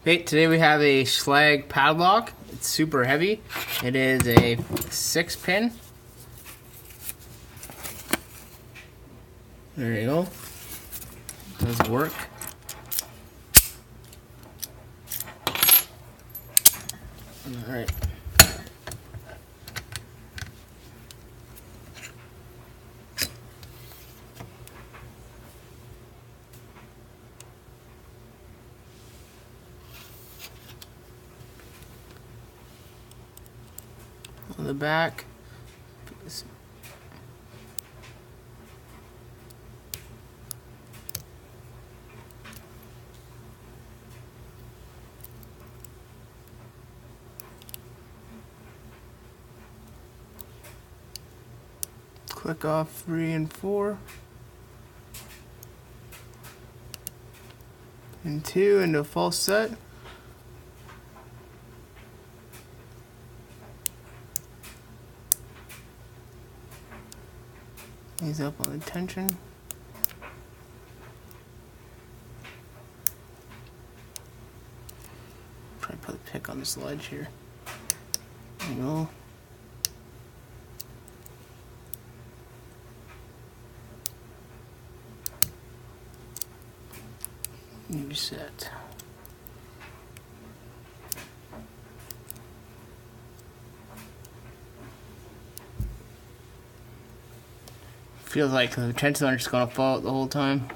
Okay, today we have a Schlage padlock. It's super heavy. It is a 6-pin. There you go. Does work. All right. On the back, click off 3 and 4, and 2 into a false set. He's up on the tension. Try to put a pick on the sledge here. There you go. New set. Feels like the tensions are just gonna fall out the whole time.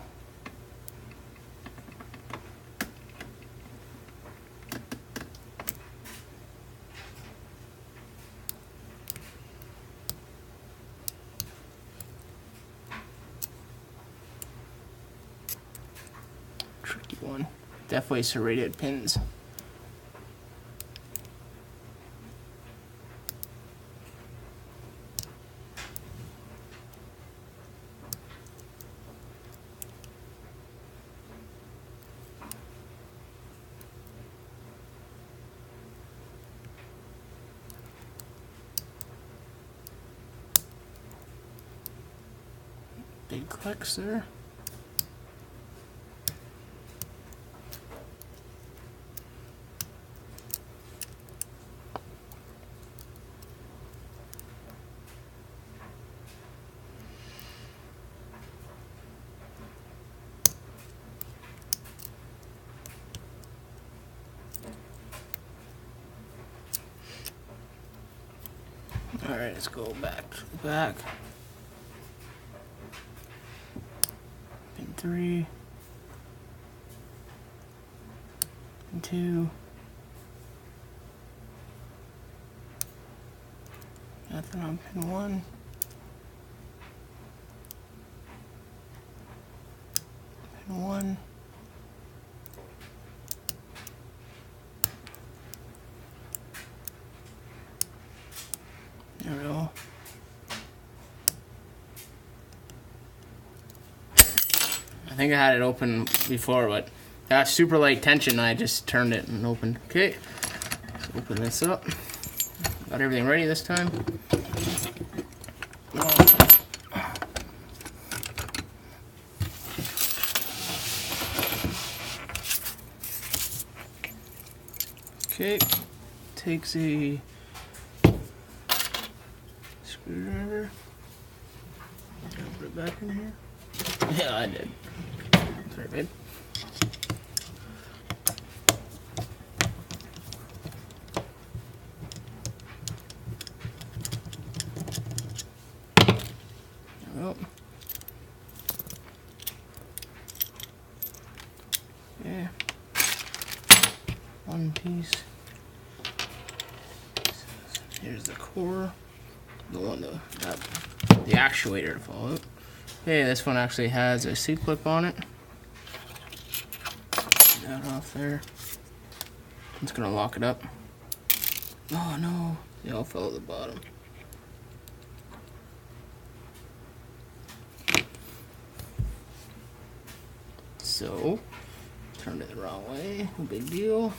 Tricky one. Definitely serrated pins. Big clicks there. All right, let's go back to the back. Pin 3 and 2. Nothing on pin 1. Pin 1. There we go. I think I had it open before, but got super light tension and I just turned it and opened. Okay, let's open this up. Got everything ready this time. Okay, takes a screwdriver. Put it back in here. Yeah, I did. Sorry, babe. There we go. Yeah. One piece. Here's the core. The one the actuator to fall out. Okay, this one actually has a C-clip on it. Get that off there. It's gonna lock it up. Oh no, they all fell at the bottom. So, turned it the wrong way, no big deal.